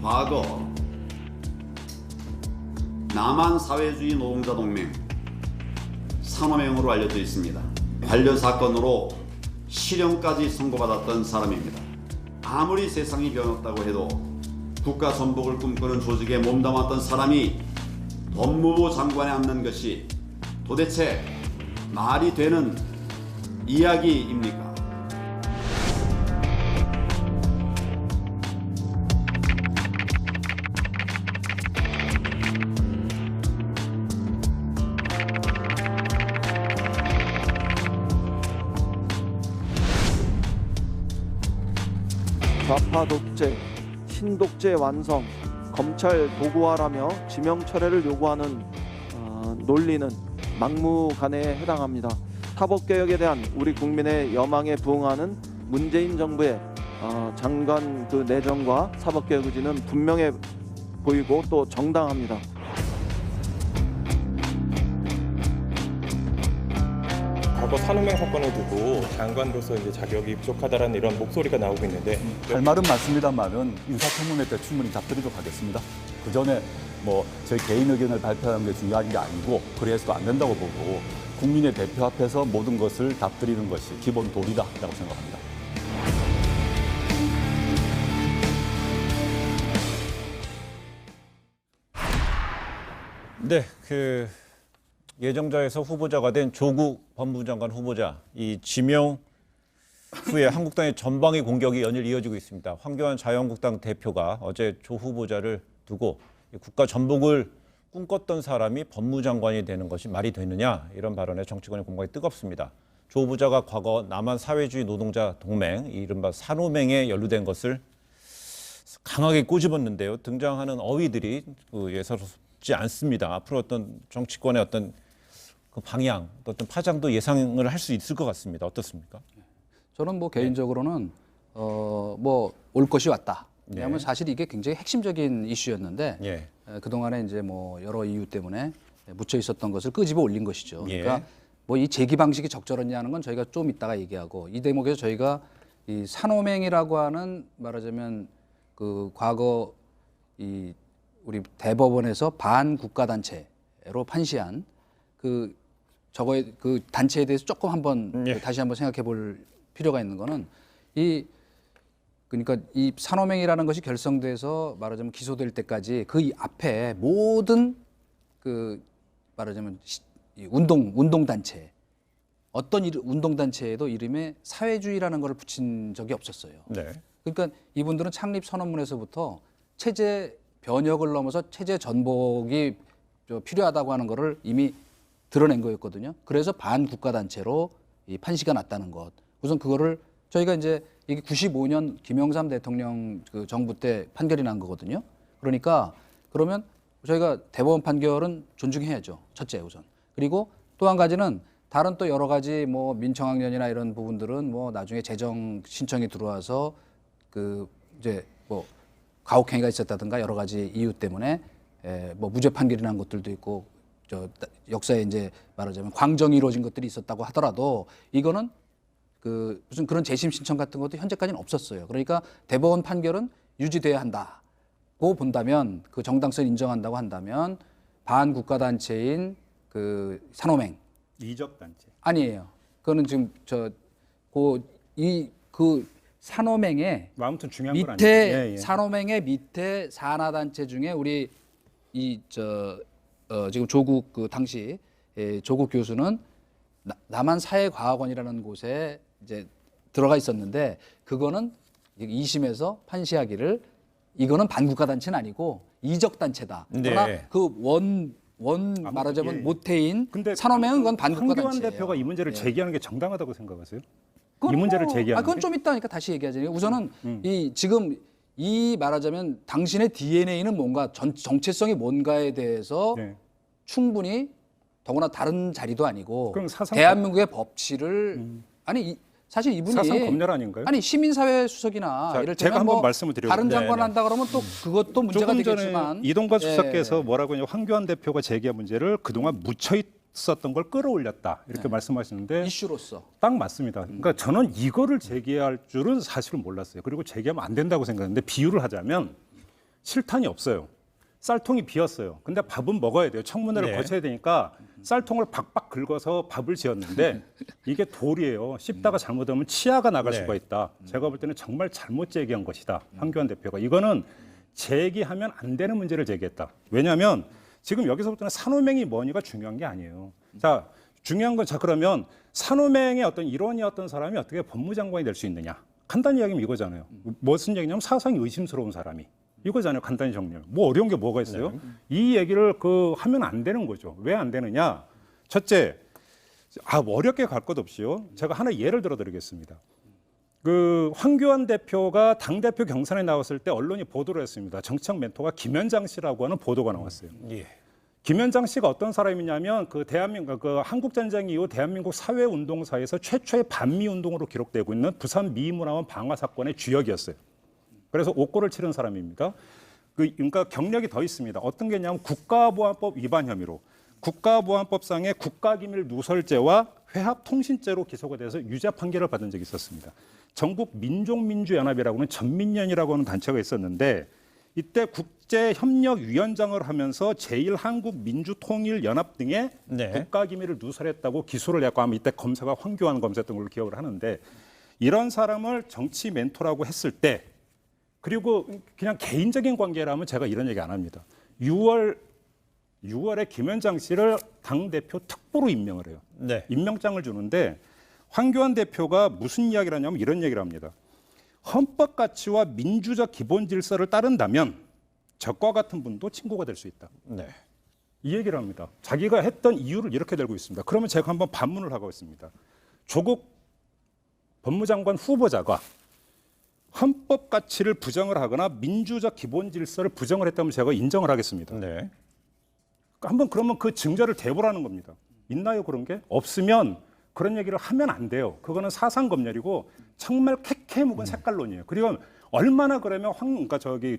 과거 남한 사회주의 노동자 동맹 산호맹으로 알려져 있습니다. 관련 사건으로 실형까지 선고받았던 사람입니다. 아무리 세상이 변했다고 해도 국가 전복을 꿈꾸는 조직에 몸담았던 사람이 법무부 장관에 앉는 것이 도대체 말이 되는 이야기입니까? 좌파 독재, 신독재 완성, 검찰 도구화라며 지명 철회를 요구하는 논리는 막무가내에 해당합니다. 사법개혁에 대한 우리 국민의 여망에 부응하는 문재인 정부의 장관 그 내정과 사법개혁 의지는 분명해 보이고 또 정당합니다. 과거 산호맹 사건을 두고 장관으로서 이제 자격이 부족하다라는 이런 목소리가 나오고 있는데 할 말은 많습니다만은 인사청문회 때 충분히 답드리도록 하겠습니다. 그 전에 저희 개인 의견을 발표하는 게 중요한 게 아니고 그래서도 안 된다고 보고 국민의 대표 앞에서 모든 것을 답드리는 것이 기본 도리다라고 생각합니다. 네, 예정자에서 후보자가 된 조국 법무부 장관 후보자 이 지명 후에 한국당의 전방위 공격이 연일 이어지고 있습니다. 황교안 자유한국당 대표가 어제 조 후보자를 두고 국가 전복을 꿈꿨던 사람이 법무장관이 되는 것이 말이 되느냐 이런 발언에 정치권의 공방이 뜨겁습니다. 조 후보자가 과거 남한 사회주의 노동자 동맹 이른바 산호맹에 연루된 것을 강하게 꼬집었는데요. 등장하는 어휘들이 예사롭지 않습니다. 앞으로 어떤 정치권의 어떤 그 방향, 어떤 파장도 예상을 할 수 있을 것 같습니다. 어떻습니까? 저는 개인적으로는 올 것이 왔다. 왜냐하면 네. 사실 이게 굉장히 핵심적인 이슈였는데 예. 그동안에 이제 여러 이유 때문에 묻혀 있었던 것을 끄집어 올린 것이죠. 예. 그러니까 이 제기 방식이 적절했냐는 건 저희가 좀 이따가 얘기하고 이 대목에서 저희가 이 산호맹이라고 하는 말하자면 그 과거 우리 대법원에서 반국가단체로 판시한 그 단체에 대해서 조금 한번 다시 한번 생각해 볼 필요가 있는 거는 그러니까 이 산호맹이라는 것이 결성돼서 말하자면 기소될 때까지 그 앞에 모든 말하자면 운동단체 어떤 운동단체에도 이름에 사회주의라는 걸 붙인 적이 없었어요. 네. 그러니까 이분들은 창립 선언문에서부터 체제 변혁을 넘어서 체제 전복이 필요하다고 하는 거를 이미 드러낸 거였거든요. 그래서 반국가단체로 이 판시가 났다는 것. 우선 그거를 저희가 이제 이게 95년 김영삼 대통령 그 정부 때 판결이 난 거거든요. 그러니까 그러면 저희가 대법원 판결은 존중해야죠. 첫째 우선. 그리고 또 한 가지는 다른 또 여러 가지 민청학년이나 이런 부분들은 나중에 재정 신청이 들어와서 이제 가혹행위가 있었다든가 여러 가지 이유 때문에 무죄 판결이 난 것들도 있고 역사에 이제 말하자면 광정이 이루어진 것들이 있었다고 하더라도 이거는 무슨 그런 재심 신청 같은 것도 현재까지는 없었어요. 그러니까 대법원 판결은 유지돼야 한다고 본다면 그 정당성 인정한다고 한다면 반국가 단체인 산호맹 이적 단체 아니에요. 그거는 지금 산호맹의 아무튼 중요한 건 밑에 아니에요. 산호맹의 밑에 산하 단체 중에 우리 지금 조국 당시 조국 교수는 남한 사회과학원이라는 곳에 이제 들어가 있었는데 그거는 2심에서 판시하기를 이거는 반국가 단체는 아니고 이적 단체다. 네. 그러나 말하자면 모태인 산호맹은 그건 반국가 단체예요. 황교안 대표가 이 문제를 제기하는 게 정당하다고 생각하세요? 그건 이 문제를 제기하는 그건 좀 이따니까 다시 얘기하죠. 우선은 지금 말하자면 당신의 DNA는 뭔가 정체성이 뭔가에 대해서 충분히 더구나 다른 자리도 아니고 그럼 대한민국의 법치를 사실 이분이 사상 검열 아닌가요? 시민사회 수석이나 자, 이럴 제가 때는 한번 말씀을 드려요. 다른 장관 한다 그러면 또 그것도 문제가 조금 되겠지만 전에 이동관 수석께서 뭐라고 하냐면 황교안 대표가 제기한 문제를 그동안 묻혀 있었던 걸 끌어올렸다 이렇게 말씀하시는데 이슈로서 딱 맞습니다. 그러니까 저는 이거를 제기할 줄은 사실은 몰랐어요. 그리고 제기하면 안 된다고 생각했는데 비유를 하자면 실탄이 없어요. 쌀통이 비었어요. 근데 밥은 먹어야 돼요. 청문회를 네. 거쳐야 되니까 쌀통을 박박 긁어서 밥을 지었는데 이게 돌이에요. 씹다가 잘못하면 치아가 나갈 네. 수가 있다. 제가 볼 때는 정말 잘못 제기한 것이다. 황교안 대표가. 이거는 제기하면 안 되는 문제를 제기했다. 왜냐하면 지금 여기서부터는 산호맹이 뭐니가 중요한 게 아니에요. 자, 중요한 건 자 그러면 산호맹의 어떤 일원이었던 사람이 어떻게 법무장관이 될 수 있느냐. 간단히 이야기하면 이거잖아요. 무슨 얘기냐면 사상이 의심스러운 사람이. 이거잖아요. 간단히 정리를. 뭐 어려운 게 뭐가 있어요? 이 얘기를 하면 안 되는 거죠. 왜 안 되느냐? 첫째, 뭐 어렵게 갈 것 없이요. 제가 하나 예를 들어 드리겠습니다. 황교안 대표가 당대표 경선에 나왔을 때 언론이 보도를 했습니다. 정치적 멘토가 김현장 씨라고 하는 보도가 나왔어요. 예. 김현장 씨가 어떤 사람이냐면 한국 전쟁 이후 대한민국 사회 운동사에서 최초의 반미 운동으로 기록되고 있는 부산 미문화원 방화 사건의 주역이었어요. 그래서 옥고를 치른 사람입니다. 그러니까 경력이 더 있습니다. 어떤 게 있냐면 국가보안법 위반 혐의로 국가보안법상의 국가기밀 누설죄와 회합통신죄로 기소가 돼서 유죄 판결을 받은 적이 있었습니다. 전국 민족민주연합이라고 하는 전민연이라고 하는 단체가 있었는데 이때 국제협력위원장을 하면서 제1한국민주통일연합 등의 네. 국가기밀을 누설했다고 기소를 했고 아마 이때 검사가 황교안 검사였던 걸로 기억을 하는데 이런 사람을 정치 멘토라고 했을 때 그리고 그냥 개인적인 관계라면 제가 이런 얘기 안 합니다. 6월에 김현장 씨를 당대표 특보로 임명을 해요. 네. 임명장을 주는데 황교안 대표가 무슨 이야기를 하냐면 이런 얘기를 합니다. 헌법 가치와 민주적 기본 질서를 따른다면 적과 같은 분도 친구가 될 수 있다. 네. 이 얘기를 합니다. 자기가 했던 이유를 이렇게 들고 있습니다. 그러면 제가 한번 반문을 하고 있습니다. 조국 법무장관 후보자가 헌법 가치를 부정을 하거나 민주적 기본 질서를 부정을 했다면 제가 인정을 하겠습니다. 네. 한번 그러면 그 증거를 대보라는 겁니다. 있나요 그런 게? 없으면 그런 얘기를 하면 안 돼요. 그거는 사상 검열이고 정말 캐캐 묵은 색깔론이에요. 그리고 얼마나 그러면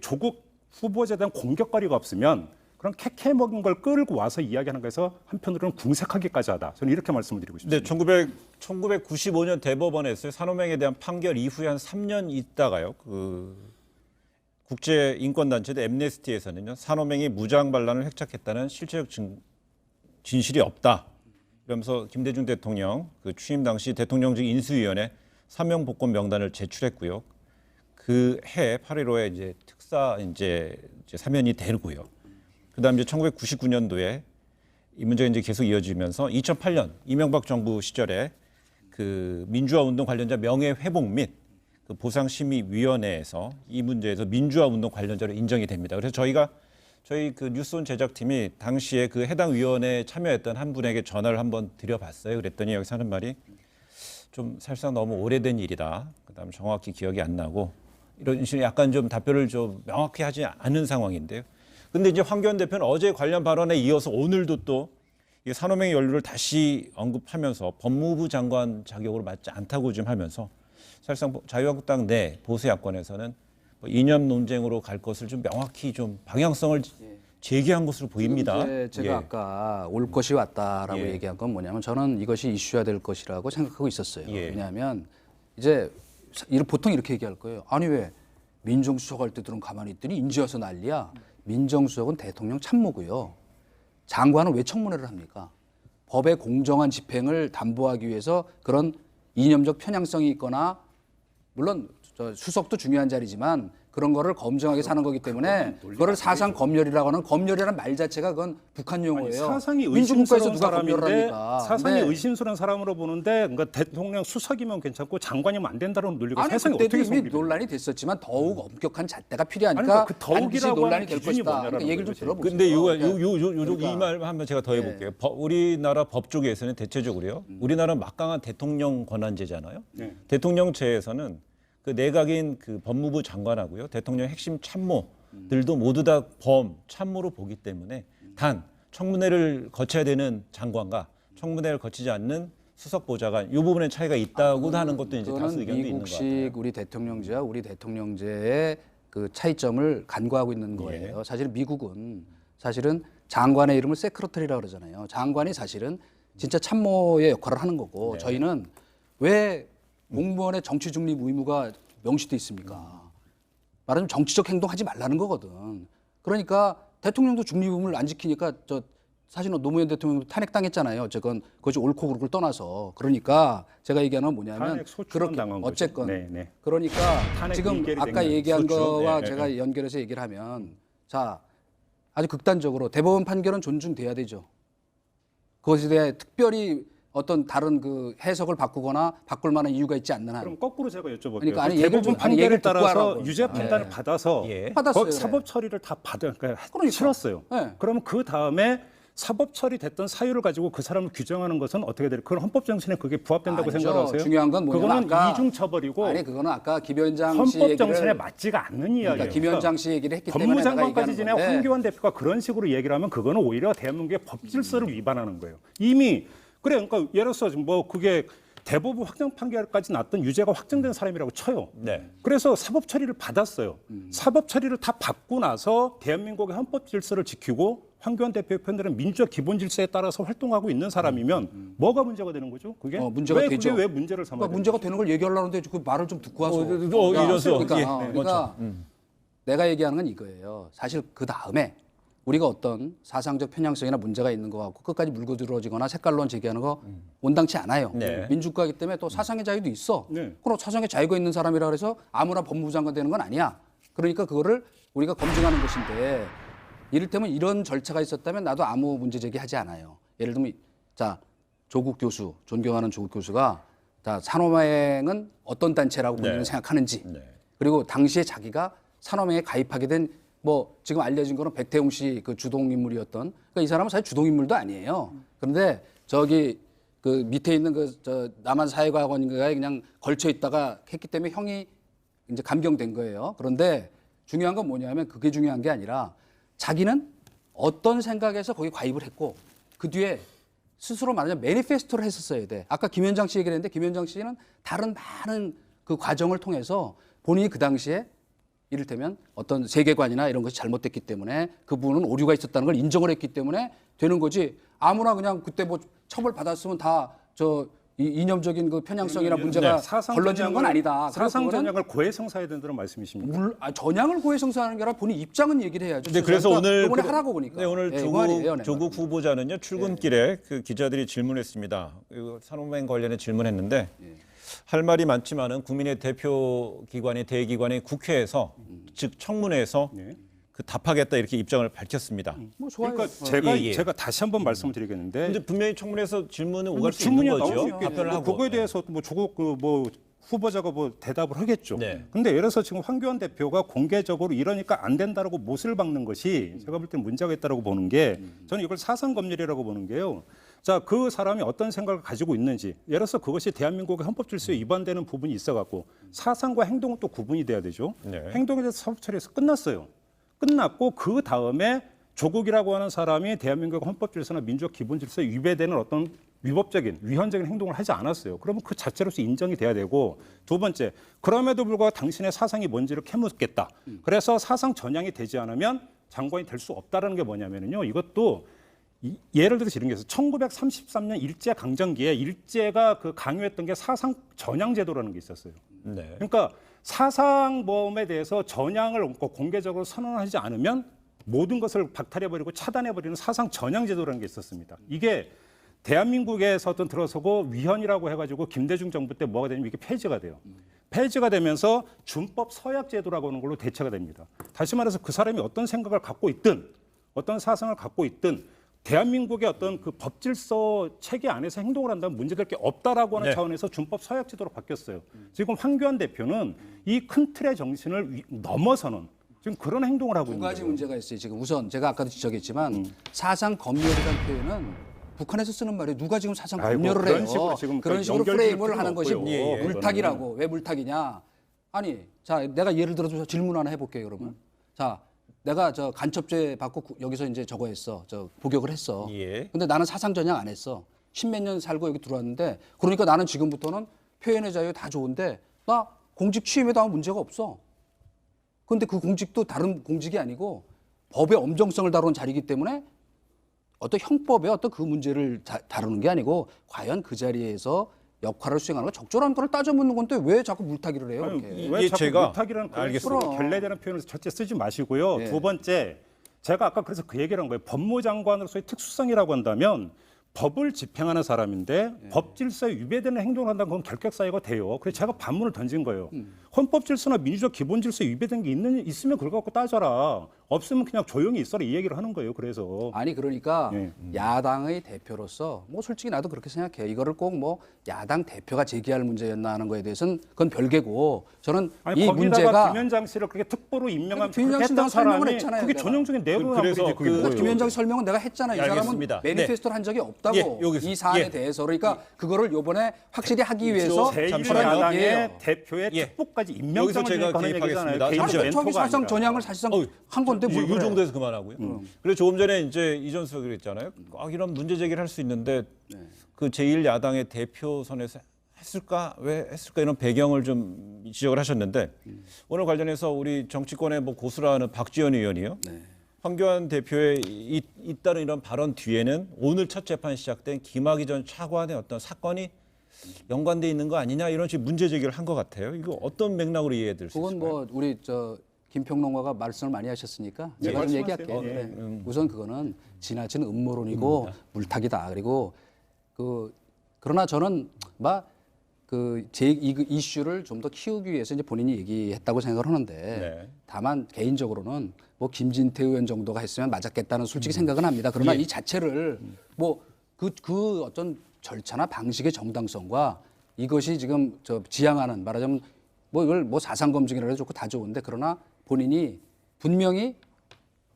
조국 후보자에 대한 공격거리가 없으면 그런 캐캐 먹은 걸 끌고 와서 이야기하는 거에서 한편으로는 궁색하기까지 하다. 저는 이렇게 말씀을 드리고 싶습니다. 네, 1995년 대법원에서 산호맹에 대한 판결 이후에 한 3년 있다가요. 국제 인권단체 엠네스티에서는요. 산호맹이 무장 반란을 획책했다는 실체적 진실이 없다. 이러면서 김대중 대통령 취임 당시 대통령직 인수위원회 사명복권 명단을 제출했고요. 그 해 8.15에 이제 특사 이제 사면이 되고요. 그다음 이제 1999년도에 이 문제가 이제 계속 이어지면서 2008년 이명박 정부 시절에 민주화 운동 관련자 명예 회복 및 보상심의위원회에서 이 문제에서 민주화 운동 관련자로 인정이 됩니다. 그래서 저희 뉴스온 제작팀이 당시에 해당 위원회에 참여했던 한 분에게 전화를 한번 드려봤어요. 그랬더니 여기서 하는 말이 좀 사실상 너무 오래된 일이다. 그다음 정확히 기억이 안 나고 이런 식으로 약간 좀 답변을 좀 명확히 하지 않은 상황인데요. 근데 이제 황교안 대표는 어제 관련 발언에 이어서 오늘도 또 산호맹의 연루를 다시 언급하면서 법무부 장관 자격으로 맞지 않다고 좀 하면서 사실상 자유한국당 내 보수 야권에서는 이념 논쟁으로 갈 것을 좀 명확히 좀 방향성을 제기한 것으로 보입니다. 이제 제가 예. 아까 올 것이 왔다라고 예. 얘기한 건 뭐냐면 저는 이것이 이슈화될 것이라고 생각하고 있었어요. 예. 왜냐하면 이제 보통 이렇게 얘기할 거예요. 아니 왜 민정수석 할 때들은 가만히 있더니 인제 와서 난리야. 민정수석은 대통령 참모고요. 장관은 왜 청문회를 합니까? 법의 공정한 집행을 담보하기 위해서 그런 이념적 편향성이 있거나 물론 수석도 중요한 자리지만 그런 거를 검증하게 사는 거기 때문에 그거를 사상 검열이라고 하는 검열이라는 말 자체가 그건 북한 용어예요. 사상이 민주국가에서 의심스러운 누가 검열을 사람인데 합니까? 사상이 네. 의심스러운 사람으로 보는데 그러니까 대통령 수석이면 괜찮고 장관이면 안 된다는 논리가 아니 세상에 그때도 어떻게 이미 성립이 논란이 됐었지만 더욱 엄격한 잣대가 필요하니까 아니, 그러니까 그 반드시 더욱이라고 논란이 하는 될 기준이 것이다. 뭐냐라는 그러니까 얘기를 좀 거예요. 들어보세요. 근데 그러니까. 이 말 한번 제가 더 해볼게요. 우리나라 법 쪽에서는 대체적으로요. 우리나라는 막강한 대통령 권한제잖아요. 네. 대통령제에서는 내각인 법무부 장관하고요. 대통령 핵심 참모들도 모두 다 참모로 보기 때문에 단 청문회를 거쳐야 되는 장관과 청문회를 거치지 않는 수석 보좌관 이 부분에 차이가 있다고 하는 것도 이제 다수 의견도 있는 것 같아요. 미국식 우리 대통령제와 우리 대통령제의 그 차이점을 간과하고 있는 거예요. 사실은 미국은 장관의 이름을 세크러터리라고 그러잖아요. 장관이 사실은 진짜 참모의 역할을 하는 거고 저희는 왜 공무원의 정치 중립 의무가 명시돼 있습니까? 말하자면 정치적 행동하지 말라는 거거든. 그러니까 대통령도 중립을 안 지키니까 저 사실은 노무현 대통령도 탄핵당했잖아요. 어쨌건 그것이 옳고 그르고를 떠나서. 그러니까 제가 얘기하는 건 뭐냐면 탄핵 소추론 그렇게 당한 거죠. 어쨌건 네, 네. 그러니까 탄핵 지금 인결이 아까 된 얘기한 소추. 거와 네, 제가 네. 연결해서 얘기를 하면 자 아주 극단적으로 대법원 판결은 존중돼야 되죠. 그것에 대해 특별히 어떤 다른 그 해석을 바꾸거나 바꿀 만한 이유가 있지 않는 한. 그럼 거꾸로 제가 여쭤볼게요. 그러니까 아니, 얘기를 대법원 좀- 아니, 얘기를 판결에 듣고 따라서 하라고. 유죄 판단을 네. 받아서 예. 받았어요. 그 사법 처리를 다 그러니까 치렀어요. 네. 그러면 그 다음에 사법 처리됐던 사유를 가지고 그 사람을 규정하는 것은 어떻게 돼요? 그건 헌법 정신에 그게 부합된다고 아니죠. 생각하세요? 중요한 건 뭐냐면 그거는 아까- 이중 처벌이고 아니 그거는 아까 김현장 씨 헌법 얘기를 정신에 맞지가 않는 이야기예요. 그러니까 김현장 씨 얘기를 했기 때문에 법무장관까지 내가 지내 얘기하는 건데 황교안 대표가 그런 식으로 얘기를 하면 그거는 오히려 대한민국의 법 질서를 위반하는 거예요. 이미 그래 그러니까 예를 들어서 뭐 그게 대법원 확정 판결까지 났던 유죄가 확정된 사람이라고 쳐요. 네. 그래서 사법 처리를 받았어요. 사법 처리를 다 받고 나서 대한민국의 헌법 질서를 지키고 황교안 대표의 편들은 민주적 기본 질서에 따라서 활동하고 있는 사람이면 뭐가 문제가 되는 거죠? 그게 문제가 왜 되죠. 그게 왜 문제를 삼아야 그러니까 문제가 되는 걸 얘기하려는데 그 말을 좀 듣고 와서 이래서 그러니까, 예, 그러니까 내가 얘기하는 건 이거예요. 사실 그 다음에 우리가 어떤 사상적 편향성이나 문제가 있는 것 같고 끝까지 물고 들어지거나 색깔론 제기하는 거 온당치 않아요. 네. 민주국가이기 때문에 또 사상의 자유도 있어. 네. 그럼 사상의 자유가 있는 사람이라 그래서 아무나 법무부 장관 되는 건 아니야. 그러니까 그거를 우리가 검증하는 것인데 이를테면 이런 절차가 있었다면 나도 아무 문제 제기하지 않아요. 예를 들면 자 조국 교수, 존경하는 조국 교수가 자 산호맹은 어떤 단체라고 본인은 생각하는지 네. 그리고 당시에 자기가 산호맹에 가입하게 된 뭐 지금 알려진 거는 백태웅 씨 그 주동 인물이었던 그러니까 이 사람은 사실 주동 인물도 아니에요. 그런데 저기 그 밑에 있는 그 저 남한 사회과학원인가에 그냥 걸쳐 있다가 했기 때문에 형이 이제 감경된 거예요. 그런데 중요한 건 뭐냐면 그게 중요한 게 아니라 자기는 어떤 생각에서 거기 가입을 했고 그 뒤에 스스로 말하자면 매니페스토를 했었어야 돼. 아까 김현장 씨 얘기를 했는데 김현장 씨는 다른 많은 그 과정을 통해서 본인이 그 당시에 이를테면 어떤 세계관이나 이런 것이 잘못됐기 때문에 그 부분은 오류가 있었다는 걸 인정을 했기 때문에 되는 거지. 아무나 그냥 그때 뭐 처벌 받았으면 다 저 이념적인 그 편향성이나 문제가 걸러지는 건 아니다. 사상 전향을 고해성사해야 된다는 말씀이십니까? 전향을 고해성사하는 게 아니라 본인 입장은 얘기를 해야죠. 네, 그래서 그러니까 오늘 이번에 하라고 보니까. 네, 오늘 예, 그거 아니에요, 조국 내가. 후보자는요 출근길에 그 기자들이 질문했습니다. 이거 산호맹 관련해 질문했는데 할 말이 많지만은 국민의 대표 기관의 대기관의 국회에서 즉 청문회에서 그 답하겠다 이렇게 입장을 밝혔습니다. 뭐 좋아요. 그러니까 예. 제가 다시 한번 말씀을 드리겠는데 근데 분명히 청문회에서 질문은 오갈 수 있는 질문이 나올 거죠. 수 있겠죠. 답변을 하고. 그거에 대해서 뭐 조국 그 뭐 후보자가 뭐 대답을 하겠죠. 네. 근데 예를 들어서 지금 황교안 대표가 공개적으로 이러니까 안 된다라고 못을 박는 것이 제가 볼 때 문제가 있다라고 보는 게 저는 이걸 사상 검열이라고 보는 게요. 자, 그 사람이 어떤 생각을 가지고 있는지 예를 들어서 그것이 대한민국의 헌법 질서에 위반되는 부분이 있어 갖고 사상과 행동은 또 구분이 돼야 되죠. 네. 행동에 대해서 사법 처리해서 끝났어요. 끝났고 그 다음에 조국이라고 하는 사람이 대한민국 헌법 질서나 민주적 기본 질서에 위배되는 어떤 위법적인 위헌적인 행동을 하지 않았어요. 그러면 그 자체로서 인정이 돼야 되고 두 번째 그럼에도 불구하고 당신의 사상이 뭔지를 캐묻겠다. 그래서 사상 전향이 되지 않으면 장관이 될 수 없다라는 게 뭐냐면요. 이것도 예를 들어서 이런 게 있어요. 1933년 일제 강점기에 일제가 그 강요했던 게 사상 전향 제도라는 게 있었어요. 네. 그러니까 사상범에 대해서 전향을 공개적으로 선언하지 않으면 모든 것을 박탈해버리고 차단해버리는 사상 전향 제도라는 게 있었습니다. 이게 대한민국에서 어떤 들어서고 위헌이라고 해가지고 김대중 정부 때 뭐가 되냐면 이게 폐지가 돼요. 폐지가 되면서 준법 서약 제도라고 하는 걸로 대체가 됩니다. 다시 말해서 그 사람이 어떤 생각을 갖고 있든 어떤 사상을 갖고 있든 대한민국의 어떤 그 법질서 체계 안에서 행동을 한다면 문제될 게 없다라고 하는 네. 차원에서 준법 서약 제도로 바뀌었어요. 지금 황교안 대표는 이 큰 틀의 정신을 넘어서는 지금 그런 행동을 하고 두 있는 가지 거예요. 문제가 있어요. 지금 우선 제가 아까도 지적했지만 사상 검열이라는 표현은 북한에서 쓰는 말이에요. 누가 지금 사상 아이고, 검열을 그런 해요? 식으로 지금 그런 식으로 연결 프레임을 필요는 하는 것이 없고요. 뭐 예, 예. 물타기라고. 왜 물타기냐? 아니, 자 내가 예를 들어서 질문 하나 해볼게요. 그러면 자 내가 저 간첩죄 받고 여기서 이제 저거 했어. 저 복역을 했어. 예. 근데 나는 사상 전향 안 했어. 10몇 년 살고 여기 들어왔는데 그러니까 나는 지금부터는 표현의 자유 다 좋은데 나 공직 취임에도 아무 문제가 없어. 그런데 그 공직도 다른 공직이 아니고 법의 엄정성을 다루는 자리이기 때문에 어떤 형법의 어떤 그 문제를 다루는 게 아니고 과연 그 자리에서 역할을 수행하는 거 적절한 거를 따져 묻는 건데 왜 자꾸 물타기를 해요? 아니, 그렇게. 왜 이게 자꾸 제가 물타기라는 그런 알겠습니다. 식으로 결례되는 표현을 절대 쓰지 마시고요. 예. 두 번째, 제가 아까 그래서 그 얘기를 한 거예요. 법무장관으로서의 특수성이라고 한다면 법을 집행하는 사람인데 법 질서에 위배되는 행동을 한다면 그건 결격 사유가 돼요. 그래서 제가 반문을 던진 거예요. 헌법 질서나 민주적 기본 질서에 위배된 게 있으면 그걸 갖고 따져라. 없으면 그냥 조용히 있어라 이 얘기를 하는 거예요. 그래서 아니 그러니까 예. 야당의 대표로서 뭐 솔직히 나도 그렇게 생각해요. 이거를 꼭 뭐 야당 대표가 제기할 문제였나 하는 거에 대해서는 그건 별개고 저는 아니, 이 거기다가 문제가 김현장 씨를 그렇게 특보로 임명한 김현장 그렇게 했던 씨는 설명을 사람이 했잖아요, 그게 내가. 전형적인 내로남불이지 그래서 그게 그 뭐예요? 김현장 설명은 내가 했잖아요. 이 사람은 알겠습니다. 매니페스토를 한 적이 없다고 예, 여기서. 이 사안에 예. 대해서 그러니까 그거를 요번에 확실히 하기 위해서 잠시만요. 제1야당의 얘기예요. 대표의 예. 특보까지 여기서 임명장을 제가 하는 개입하겠습니다. 얘기잖아요. 개인적 잠시만요. 저기 멘토가 사실상 아니라. 전향을 사실상 한 건데 뭘 이 그래. 정도에서 그만하고요. 그리고 조금 전에 이제 이전수 그랬잖아요. 이런 문제 제기를 할 수 있는데 그 제1야당의 대표선에서 했을까? 왜 했을까? 이런 배경을 좀 지적을 하셨는데 오늘 관련해서 우리 정치권의 뭐 고수라는 박지원 의원이요. 황교안 대표의 잇따른 이런 발언 뒤에는 오늘 첫 재판 시작된 김학의 전 차관의 어떤 사건이 연관돼 있는 거 아니냐 이런 식의 문제 제기를 한 것 같아요. 이거 어떤 맥락으로 이해될 수 그건 있을까요? 뭐 우리 김평론가가 말씀을 많이 하셨으니까 네, 제가 좀 말씀하세요. 얘기할게요. 예. 네. 우선 그거는 지나친 음모론이고 물타기다. 그리고 그러나 저는 제 이슈를 좀 더 키우기 위해서 이제 본인이 얘기했다고 생각을 하는데 네. 다만 개인적으로는 뭐 김진태 의원 정도가 했으면 맞았겠다는 솔직히 생각은 합니다. 그러나 이 자체를 뭐 그 어떤 절차나 방식의 정당성과 이것이 지금 지향하는 말하자면 뭐 이걸 뭐 사상 검증이라 해도 좋고 다 좋은데 그러나 본인이 분명히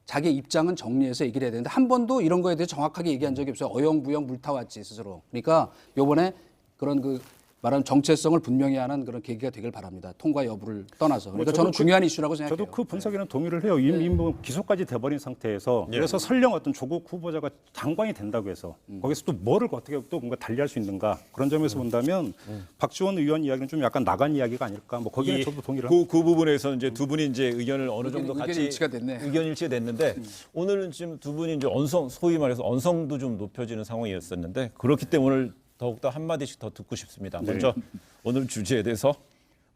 자기 입장은 정리해서 얘기를 해야 되는데 한 번도 이런 거에 대해 정확하게 얘기한 적이 없어요. 어영부영 물타왔지 스스로. 그러니까 요번에 그런 말하는 정체성을 분명히 하는 그런 계기가 되길 바랍니다. 통과 여부를 떠나서. 그러니까 저는 중요한 이슈라고 생각해요. 저도 그 분석에는 동의를 해요. 이미 뭐 기소까지 돼버린 상태에서 그래서 설령 어떤 조국 후보자가 장관이 된다고 해서 거기서 또 뭐를 어떻게 또 뭔가 달리할 수 있는가 그런 점에서 본다면 박지원 의원 이야기는 좀 약간 나간 이야기가 아닐까. 뭐 거기는 저도 동의를 합니다. 그 부분에서 이제 두 분이 이제 의견을 어느 정도 의견 같이 일치가 됐네. 의견 일치가 됐는데 오늘은 지금 두 분이 이제 소위 말해서 언성도 좀 높여지는 상황이었었는데 그렇기 때문에 오늘 더욱더 한마디씩 더 듣고 싶습니다. 먼저 오늘 주제에 대해서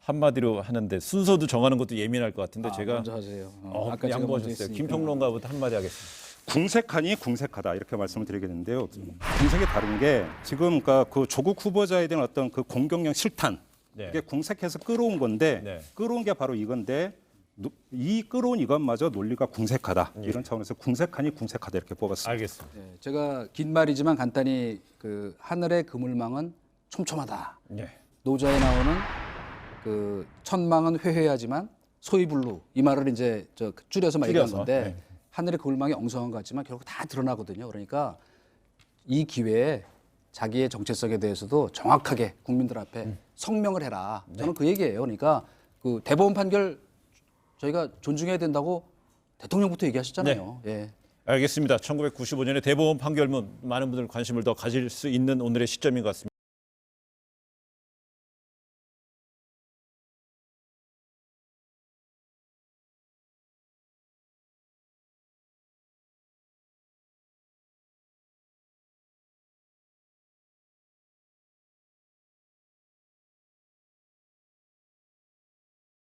한마디로 하는데 순서도 정하는 것도 예민할 것 같은데 제가 먼저 하세요. 아까 제가 먼저 양보하셨어요. 했으니까. 김평론가부터 한마디 하겠습니다. 궁색하니 궁색하다 이렇게 말씀을 드리겠는데요. 궁색이 다른 게 지금 그러니까 그 조국 후보자에 대한 어떤 그 공격력 실탄 네. 이게 궁색해서 끌어온 건데 네. 끌어온 게 바로 이건데 이 끌어온 이것마저 논리가 궁색하다 이런 차원에서 궁색하니 궁색하다 이렇게 뽑았습니다. 알겠습니다. 네, 제가 긴 말이지만 간단히 하늘의 그물망은 촘촘하다. 네. 노자에 나오는 천망은 회회하지만 소이불루 이 말을 이제 줄여서 얘기한 건데 네. 하늘의 그물망이 엉성한 것 같지만 결국 다 드러나거든요. 그러니까 이 기회에 자기의 정체성에 대해서도 정확하게 국민들 앞에 성명을 해라. 저는 그 얘기예요. 그러니까 대법원 판결 저희가 존중해야 된다고 대통령부터 얘기하셨잖아요. 예. 알겠습니다. 1995년의 대법원 판결문 많은 분들 관심을 더 가질 수 있는 오늘의 시점인 것 같습니다.